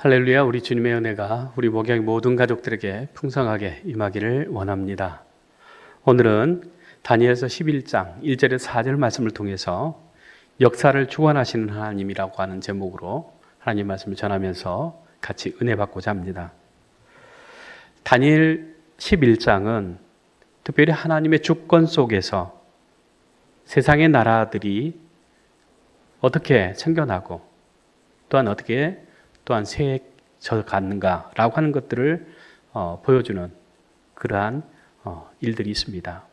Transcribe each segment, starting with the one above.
할렐루야, 우리 주님의 은혜가 우리 목양의 모든 가족들에게 풍성하게 임하기를 원합니다. 오늘은 다니엘서 11장 1절에서 4절 말씀을 통해서 역사를 주관하시는 하나님이라고 하는 제목으로 하나님 말씀을 전하면서 같이 은혜 받고자 합니다. 다니엘 11장은 특별히 하나님의 주권 속에서 세상의 나라들이 어떻게 생겨나고 또한 쇠해져 갔는가라고 하는 것들을 보여주는 그러한 일들이 있습니다.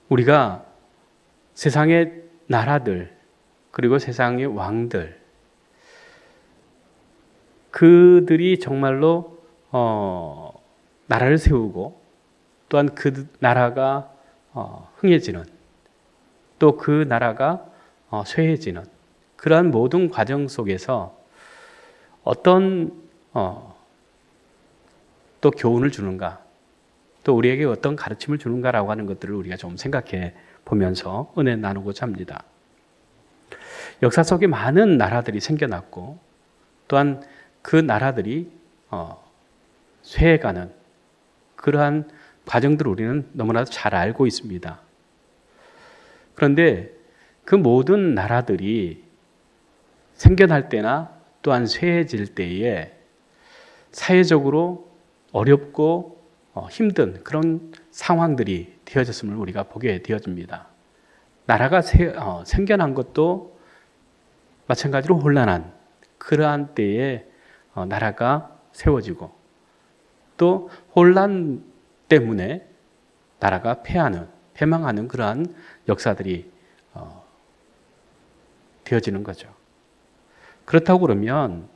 우리가 세상의 나라들 그리고 세상의 왕들 그들이 정말로 나라를 세우고 또한 그 나라가 흥해지는 또 그 나라가 쇠해지는 그러한 모든 과정 속에서 어떤 또 교훈을 주는가, 또 우리에게 어떤 가르침을 주는가라고 하는 것들을 우리가 좀 생각해 보면서 은혜 나누고자 합니다. 역사 속에 많은 나라들이 생겨났고 또한 그 나라들이 쇠해가는 그러한 과정들을 우리는 너무나도 잘 알고 있습니다. 그런데 그 모든 나라들이 생겨날 때나 또한 쇠해질 때에 사회적으로 어렵고 힘든 그런 상황들이 되어졌음을 우리가 보게 되어집니다. 나라가 생겨난 것도 마찬가지로 혼란한 그러한 때에 나라가 세워지고 또 혼란 때문에 나라가 패망하는 그러한 역사들이 되어지는 거죠. 그렇다고 그러면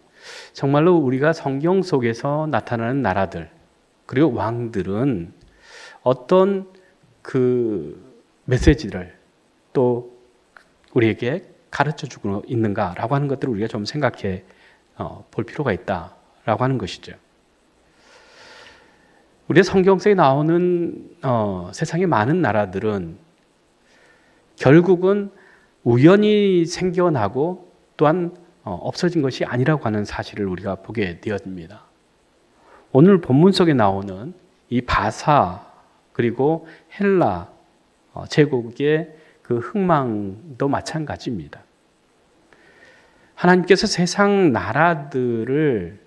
정말로 우리가 성경 속에서 나타나는 나라들 그리고 왕들은 어떤 그 메시지를 또 우리에게 가르쳐 주고 있는가라고 하는 것들을 우리가 좀 생각해 볼 필요가 있다라고 하는 것이죠. 우리 성경 속에 나오는 세상의 많은 나라들은 결국은 우연히 생겨나고 또한 없어진 것이 아니라고 하는 사실을 우리가 보게 되었습니다. 오늘 본문 속에 나오는 이 바사 그리고 헬라 제국의 그 흥망도 마찬가지입니다. 하나님께서 세상 나라들을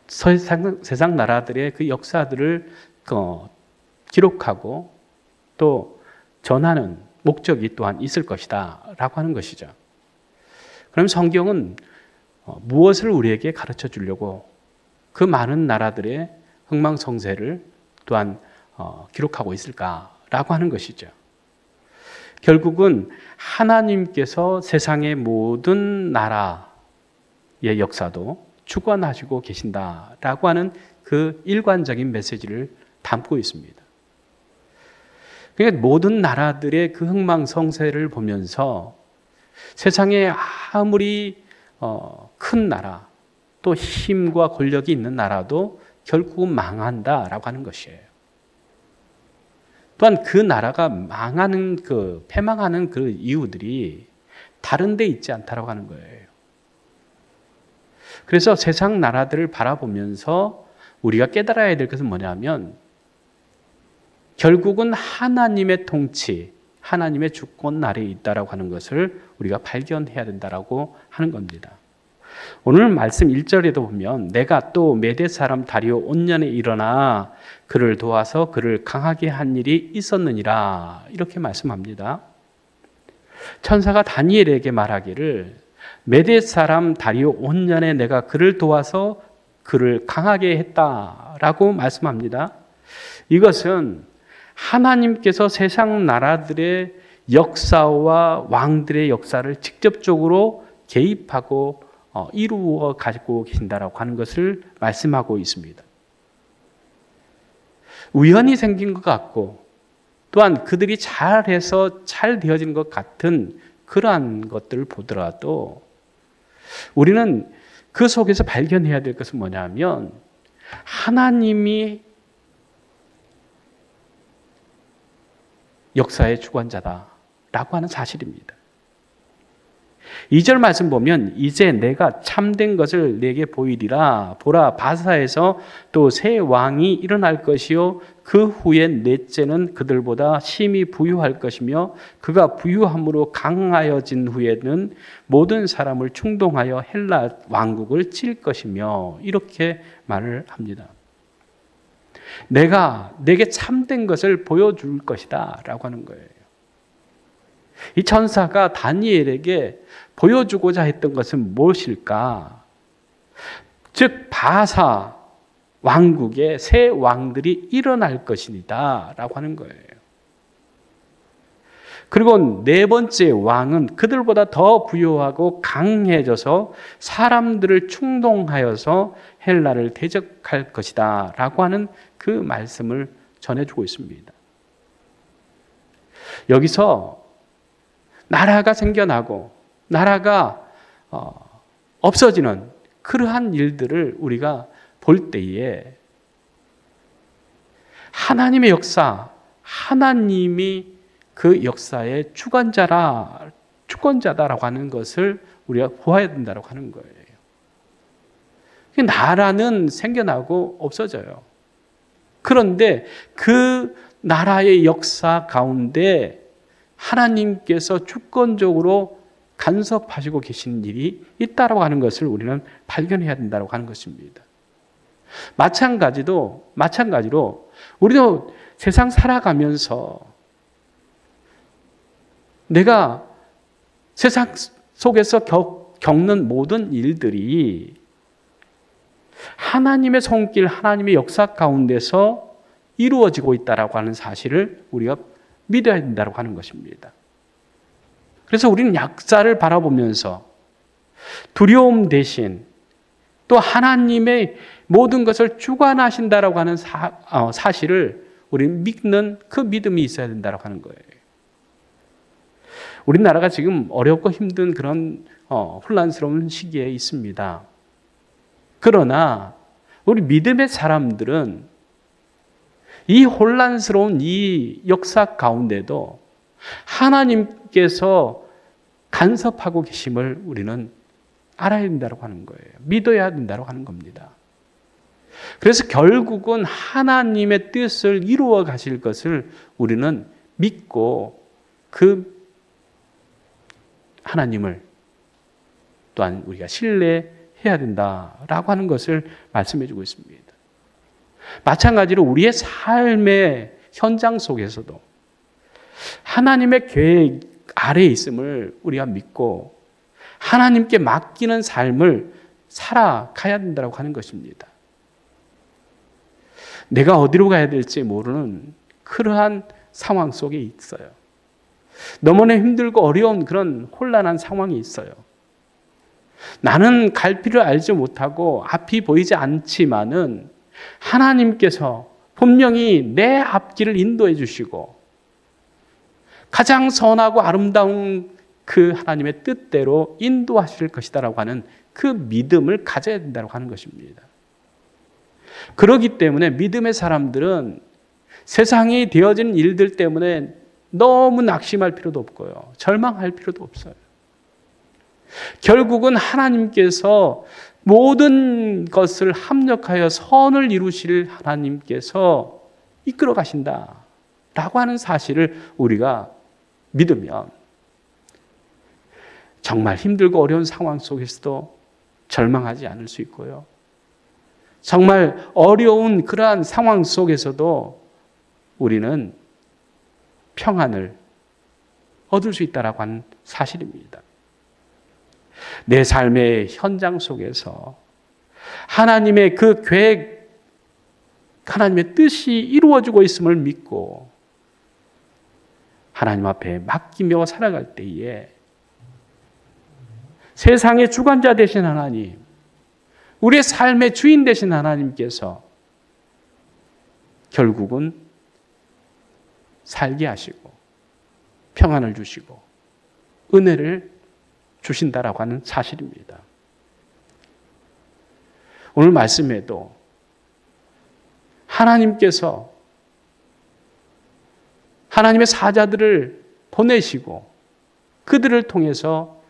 세상 나라들의 그 역사들을 기록하고 또 전하는 목적이 또한 있을 것이다 라고 하는 것이죠. 그럼 성경은 무엇을 우리에게 가르쳐 주려고 그 많은 나라들의 흥망성쇠를 또한 기록하고 있을까라고 하는 것이죠. 결국은 하나님께서 세상의 모든 나라의 역사도 주관하시고 계신다라고 하는 그 일관적인 메시지를 담고 있습니다. 그러니까 모든 나라들의 그 흥망성쇠를 보면서 세상에 아무리 큰 나라 또 힘과 권력이 있는 나라도 결국은 망한다라고 하는 것이에요. 또한 그 나라가 패망하는 그 이유들이 다른 데 있지 않다라고 하는 거예요. 그래서 세상 나라들을 바라보면서 우리가 깨달아야 될 것은 뭐냐면 결국은 하나님의 통치, 하나님의 주권 아래에 있다라고 하는 것을 우리가 발견해야 된다라고 하는 겁니다. 오늘 말씀 1절에도 보면 내가 또 메대 사람 다리오 온년에 일어나 그를 도와서 그를 강하게 한 일이 있었느니라 이렇게 말씀합니다. 천사가 다니엘에게 말하기를 메대 사람 다리오 온년에 내가 그를 도와서 그를 강하게 했다라고 말씀합니다. 이것은 하나님께서 세상 나라들의 역사와 왕들의 역사를 직접적으로 개입하고 이루어 가지고 계신다라고 하는 것을 말씀하고 있습니다. 우연히 생긴 것 같고 또한 그들이 잘해서 잘 되어진 것 같은 그러한 것들을 보더라도 우리는 그 속에서 발견해야 될 것은 뭐냐면 하나님이 역사의 주관자다라고 하는 사실입니다. 2절 말씀 보면 이제 내가 참된 것을 내게 보이리라. 보라, 바사에서 또 새 왕이 일어날 것이요 그 후에 넷째는 그들보다 심히 부유할 것이며 그가 부유함으로 강하여진 후에는 모든 사람을 충동하여 헬라 왕국을 칠 것이며, 이렇게 말을 합니다. 내가 내게 참된 것을 보여줄 것이다 라고 하는 거예요. 이 천사가 다니엘에게 보여주고자 했던 것은 무엇일까? 즉 바사 왕국에 새 왕들이 일어날 것이다 라고 하는 거예요. 그리고 네 번째 왕은 그들보다 더 부유하고 강해져서 사람들을 충동하여서 헬라를 대적할 것이다 라고 하는 그 말씀을 전해주고 있습니다. 여기서 나라가 생겨나고 나라가 없어지는 그러한 일들을 우리가 볼 때에 하나님의 역사, 하나님이 그 역사의 주권자다라고 하는 것을 우리가 보아야 된다고 하는 거예요. 나라는 생겨나고 없어져요. 그런데 그 나라의 역사 가운데 하나님께서 주권적으로 간섭하시고 계신 일이 있다라고 하는 것을 우리는 발견해야 된다고 하는 것입니다. 마찬가지로 우리도 세상 살아가면서 내가 세상 속에서 겪는 모든 일들이 하나님의 손길, 하나님의 역사 가운데서 이루어지고 있다라고 하는 사실을 우리가 믿어야 된다고 하는 것입니다. 그래서 우리는 역사를 바라보면서 두려움 대신 또 하나님의 모든 것을 주관하신다라고 하는 사실을 우리는 믿는 그 믿음이 있어야 된다고 하는 거예요. 우리나라가 지금 어렵고 힘든 그런 혼란스러운 시기에 있습니다. 그러나 우리 믿음의 사람들은 이 혼란스러운 이 역사 가운데도 하나님께서 간섭하고 계심을 우리는 알아야 된다고 하는 거예요. 믿어야 된다고 하는 겁니다. 그래서 결국은 하나님의 뜻을 이루어 가실 것을 우리는 믿고 그 하나님을 또한 우리가 신뢰해야 된다라고 하는 것을 말씀해 주고 있습니다. 마찬가지로 우리의 삶의 현장 속에서도 하나님의 계획 아래에 있음을 우리가 믿고 하나님께 맡기는 삶을 살아가야 된다고 하는 것입니다. 내가 어디로 가야 될지 모르는 그러한 상황 속에 있어요. 너무나 힘들고 어려운 그런 혼란한 상황이 있어요. 나는 갈 길을 알지 못하고 앞이 보이지 않지만은 하나님께서 분명히 내 앞길을 인도해 주시고 가장 선하고 아름다운 그 하나님의 뜻대로 인도하실 것이다라고 하는 그 믿음을 가져야 된다고 하는 것입니다. 그렇기 때문에 믿음의 사람들은 세상에 되어진 일들 때문에 너무 낙심할 필요도 없고요. 절망할 필요도 없어요. 결국은 하나님께서 모든 것을 합력하여 선을 이루실 하나님께서 이끌어 가신다라고 하는 사실을 우리가 믿으면 정말 힘들고 어려운 상황 속에서도 절망하지 않을 수 있고요. 정말 어려운 그러한 상황 속에서도 우리는 평안을 얻을 수 있다라고 하는 사실입니다. 내 삶의 현장 속에서 하나님의 그 계획, 하나님의 뜻이 이루어지고 있음을 믿고 하나님 앞에 맡기며 살아갈 때에 세상의 주관자 되신 하나님, 우리의 삶의 주인 되신 하나님께서 결국은 살게 하시고 평안을 주시고 은혜를 주신다라고 하는 사실입니다. 오늘 말씀에도 하나님께서 하나님의 사자들을 보내시고 그들을 통해서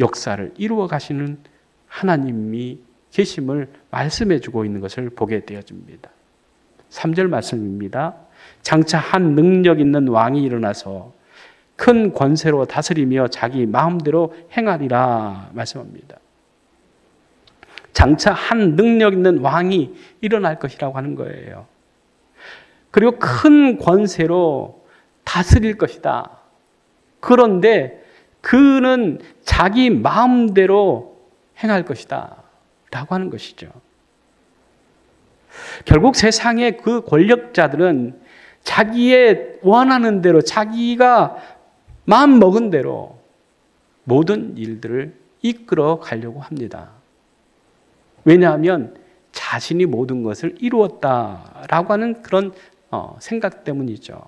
역사를 이루어 가시는 하나님이 계심을 말씀해 주고 있는 것을 보게 되어집니다. 3절 말씀입니다. 장차 한 능력 있는 왕이 일어나서 큰 권세로 다스리며 자기 마음대로 행하리라 말씀합니다. 장차 한 능력 있는 왕이 일어날 것이라고 하는 거예요. 그리고 큰 권세로 다스릴 것이다. 그런데 그는 자기 마음대로 행할 것이다 라고 하는 것이죠. 결국 세상의 그 권력자들은 자기의 원하는 대로, 자기가 마음 먹은 대로 모든 일들을 이끌어 가려고 합니다. 왜냐하면 자신이 모든 것을 이루었다라고 하는 그런 생각 때문이죠.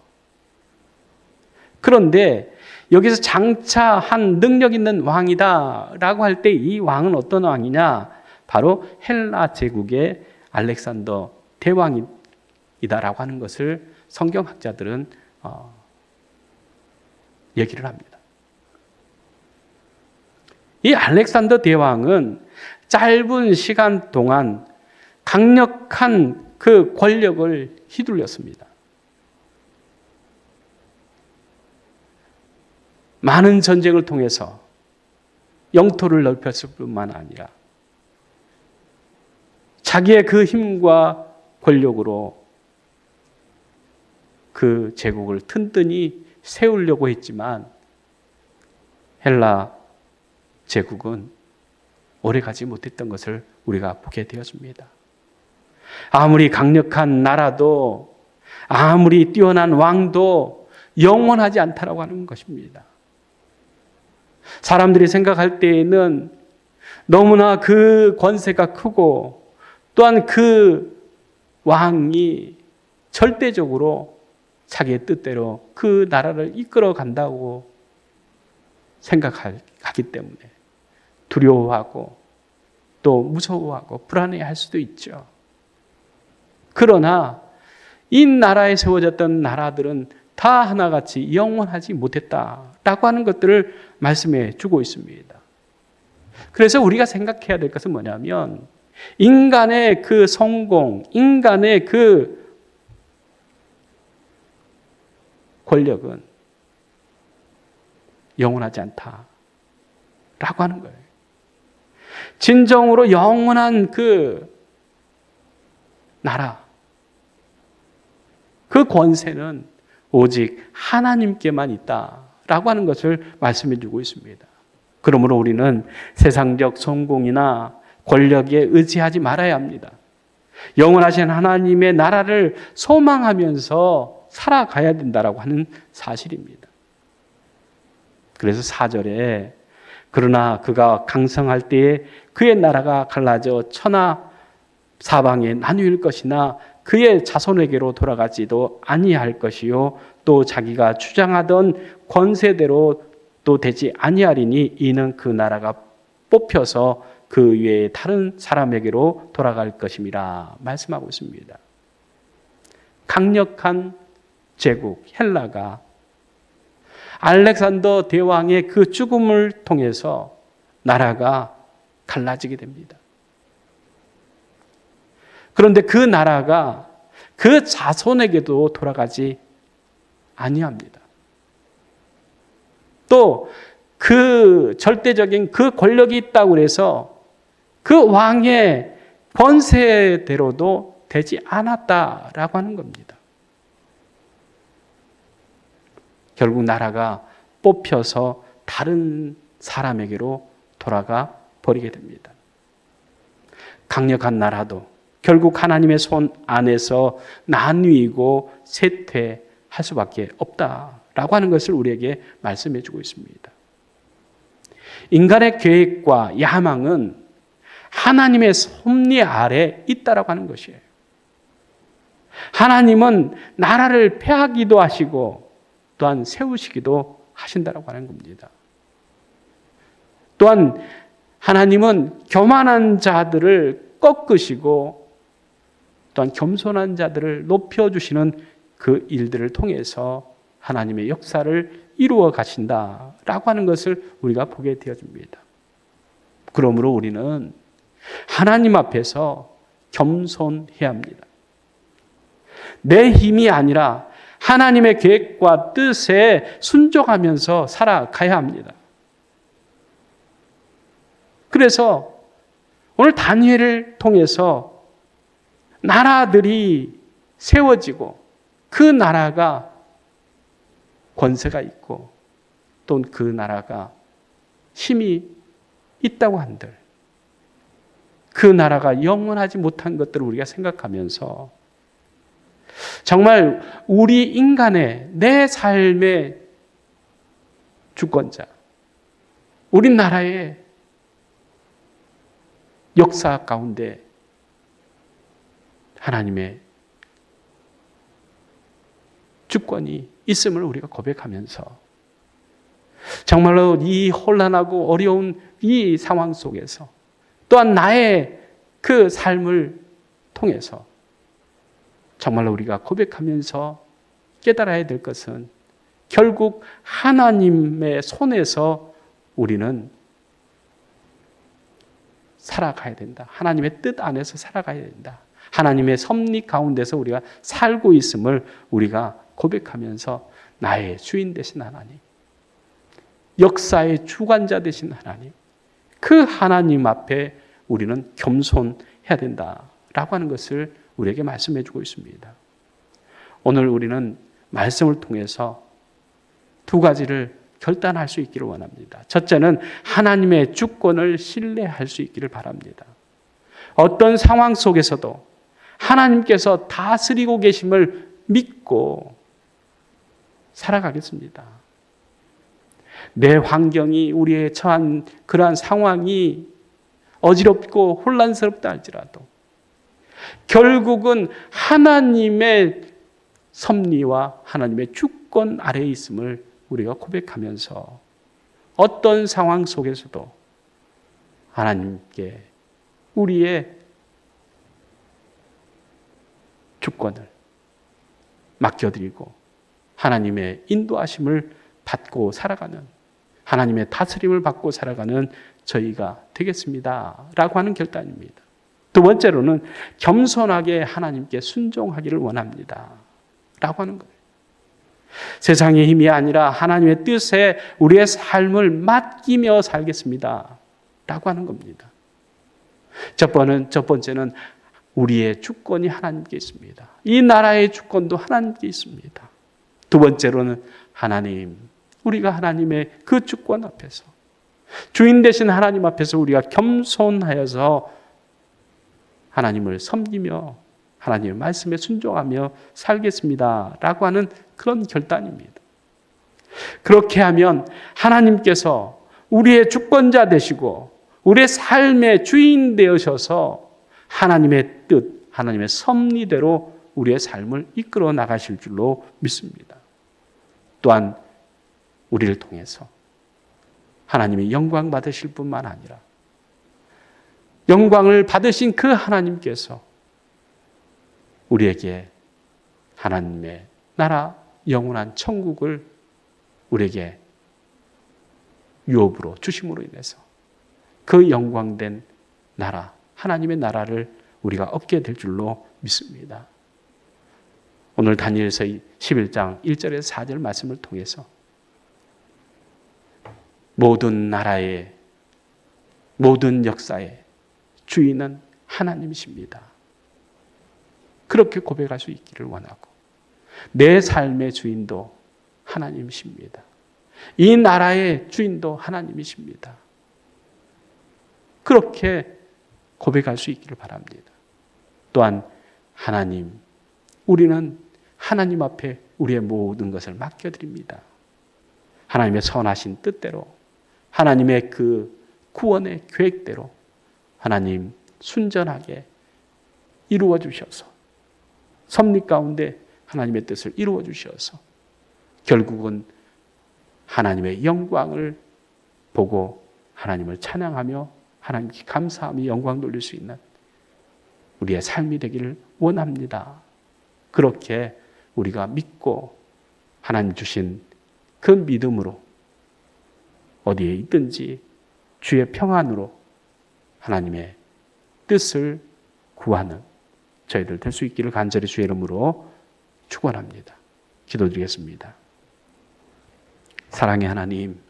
그런데 여기서 장차 한 능력 있는 왕이다라고 할 때 이 왕은 어떤 왕이냐? 바로 헬라 제국의 알렉산더 대왕이다라고 하는 것을 성경학자들은 얘기를 합니다. 이 알렉산더 대왕은 짧은 시간 동안 강력한 그 권력을 휘둘렸습니다. 많은 전쟁을 통해서 영토를 넓혔을 뿐만 아니라 자기의 그 힘과 권력으로 그 제국을 튼튼히 세우려고 했지만 헬라 제국은 오래가지 못했던 것을 우리가 보게 되었습니다. 아무리 강력한 나라도 아무리 뛰어난 왕도 영원하지 않다라고 하는 것입니다. 사람들이 생각할 때에는 너무나 그 권세가 크고 또한 그 왕이 절대적으로 자기의 뜻대로 그 나라를 이끌어 간다고 생각하기 때문에 두려워하고 또 무서워하고 불안해할 수도 있죠. 그러나 이 나라에 세워졌던 나라들은 다 하나같이 영원하지 못했다라고 하는 것들을 말씀해 주고 있습니다. 그래서 우리가 생각해야 될 것은 뭐냐면 인간의 그 성공, 인간의 그 권력은 영원하지 않다라고 하는 거예요. 진정으로 영원한 그 나라, 그 권세는 오직 하나님께만 있다라고 하는 것을 말씀해 주고 있습니다. 그러므로 우리는 세상적 성공이나 권력에 의지하지 말아야 합니다. 영원하신 하나님의 나라를 소망하면서 살아가야 된다라고 하는 사실입니다. 그래서 4절에 그러나 그가 강성할 때에 그의 나라가 갈라져 천하 사방에 나누일 것이나 그의 자손에게로 돌아가지도 아니할 것이요 또 자기가 주장하던 권세대로 또 되지 아니하리니 이는 그 나라가 뽑혀서 그 외에 다른 사람에게로 돌아갈 것임이라 말씀하고 있습니다. 강력한 제국 헬라가 알렉산더 대왕의 그 죽음을 통해서 나라가 갈라지게 됩니다. 그런데 그 나라가 그 자손에게도 돌아가지 아니합니다. 또 그 절대적인 그 권력이 있다고 해서 그 왕의 권세대로도 되지 않았다라고 하는 겁니다. 결국 나라가 뽑혀서 다른 사람에게로 돌아가 버리게 됩니다. 강력한 나라도 결국 하나님의 손 안에서 나뉘고 쇠퇴할 수밖에 없다라고 하는 것을 우리에게 말씀해 주고 있습니다. 인간의 계획과 야망은 하나님의 섭리 아래 있다라고 하는 것이에요. 하나님은 나라를 폐하기도 하시고 또한 세우시기도 하신다라고 하는 겁니다. 또한 하나님은 교만한 자들을 꺾으시고 또한 겸손한 자들을 높여주시는 그 일들을 통해서 하나님의 역사를 이루어 가신다라고 하는 것을 우리가 보게 되어집니다. 그러므로 우리는 하나님 앞에서 겸손해야 합니다. 내 힘이 아니라 하나님의 계획과 뜻에 순종하면서 살아가야 합니다. 그래서 오늘 다니엘을 통해서 나라들이 세워지고 그 나라가 권세가 있고 또 그 나라가 힘이 있다고 한들 그 나라가 영원하지 못한 것들을 우리가 생각하면서 정말 우리 인간의 내 삶의 주권자, 우리나라의 역사 가운데 하나님의 주권이 있음을 우리가 고백하면서 정말로 이 혼란하고 어려운 이 상황 속에서 또한 나의 그 삶을 통해서 정말로 우리가 고백하면서 깨달아야 될 것은 결국 하나님의 손에서 우리는 살아가야 된다. 하나님의 뜻 안에서 살아가야 된다. 하나님의 섭리 가운데서 우리가 살고 있음을 우리가 고백하면서 나의 주인 되신 하나님, 역사의 주관자 되신 하나님, 그 하나님 앞에 우리는 겸손해야 된다라고 하는 것을 우리에게 말씀해 주고 있습니다. 오늘 우리는 말씀을 통해서 두 가지를 결단할 수 있기를 원합니다. 첫째는 하나님의 주권을 신뢰할 수 있기를 바랍니다. 어떤 상황 속에서도 하나님께서 다스리고 계심을 믿고 살아가겠습니다. 내 환경이 우리의 처한 그러한 상황이 어지럽고 혼란스럽다 할지라도 결국은 하나님의 섭리와 하나님의 주권 아래에 있음을 우리가 고백하면서 어떤 상황 속에서도 하나님께 우리의 주권을 맡겨드리고 하나님의 인도하심을 받고 살아가는, 하나님의 다스림을 받고 살아가는 저희가 되겠습니다 라고 하는 결단입니다. 두 번째로는 겸손하게 하나님께 순종하기를 원합니다 라고 하는 거예요. 세상의 힘이 아니라 하나님의 뜻에 우리의 삶을 맡기며 살겠습니다 라고 하는 겁니다. 첫 번째는 우리의 주권이 하나님께 있습니다. 이 나라의 주권도 하나님께 있습니다. 두 번째로는 하나님, 우리가 하나님의 그 주권 앞에서, 주인 되신 하나님 앞에서 우리가 겸손하여서 하나님을 섬기며 하나님의 말씀에 순종하며 살겠습니다 라고 하는 그런 결단입니다. 그렇게 하면 하나님께서 우리의 주권자 되시고 우리의 삶의 주인 되셔서 하나님의 뜻, 하나님의 섭리대로 우리의 삶을 이끌어 나가실 줄로 믿습니다. 또한 우리를 통해서 하나님의 영광 받으실 뿐만 아니라 영광을 받으신 그 하나님께서 우리에게 하나님의 나라, 영원한 천국을 우리에게 유업으로 주심으로 인해서 그 영광된 나라, 하나님의 나라를 우리가 얻게 될 줄로 믿습니다. 오늘 다니엘서 11장 1절에서 4절 말씀을 통해서 모든 나라의, 모든 역사의 주인은 하나님이십니다. 그렇게 고백할 수 있기를 원하고 내 삶의 주인도 하나님이십니다. 이 나라의 주인도 하나님이십니다. 그렇게 고백할 수 있기를 바랍니다. 또한 하나님, 우리는 하나님 앞에 우리의 모든 것을 맡겨드립니다. 하나님의 선하신 뜻대로, 하나님의 그 구원의 계획대로 하나님 순전하게 이루어 주셔서 섭리 가운데 하나님의 뜻을 이루어 주셔서 결국은 하나님의 영광을 보고 하나님을 찬양하며 하나님께 감사하며 영광 돌릴 수 있는 우리의 삶이 되기를 원합니다. 그렇게 우리가 믿고 하나님 주신 그 믿음으로 어디에 있든지 주의 평안으로 하나님의 뜻을 구하는 저희들 될 수 있기를 간절히 주의 이름으로 축원합니다. 기도드리겠습니다. 사랑의 하나님,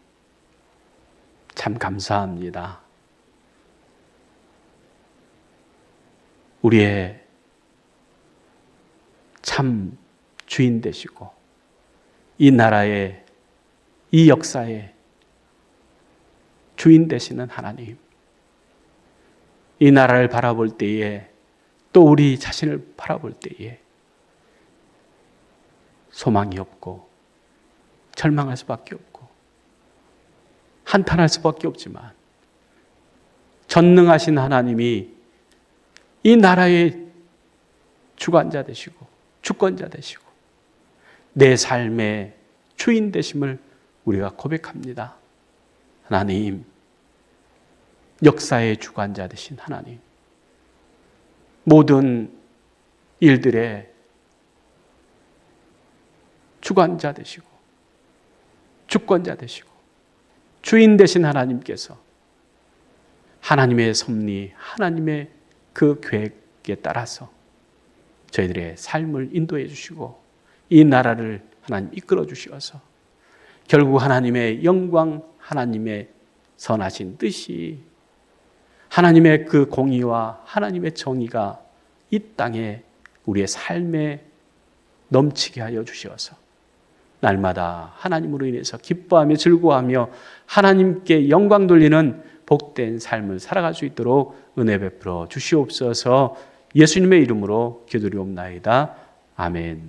참 감사합니다. 우리의 참 주인 되시고 이 나라의 이 역사의 주인 되시는 하나님, 이 나라를 바라볼 때에 또 우리 자신을 바라볼 때에 소망이 없고 절망할 수밖에 없고 한탄할 수밖에 없지만 전능하신 하나님이 이 나라의 주관자 되시고 주권자 되시고 내 삶의 주인 되심을 우리가 고백합니다. 하나님, 역사의 주관자 되신 하나님, 모든 일들의 주관자 되시고 주권자 되시고 주인 되신 하나님께서 하나님의 섭리, 하나님의 그 계획에 따라서 저희들의 삶을 인도해 주시고 이 나라를 하나님 이끌어 주시어서 결국 하나님의 영광, 하나님의 선하신 뜻이 하나님의 그 공의와 하나님의 정의가 이 땅에 우리의 삶에 넘치게 하여 주시어서 날마다 하나님으로 인해서 기뻐하며 즐거워하며 하나님께 영광 돌리는 복된 삶을 살아갈 수 있도록 은혜 베풀어 주시옵소서. 예수님의 이름으로 기도드리옵나이다. 아멘.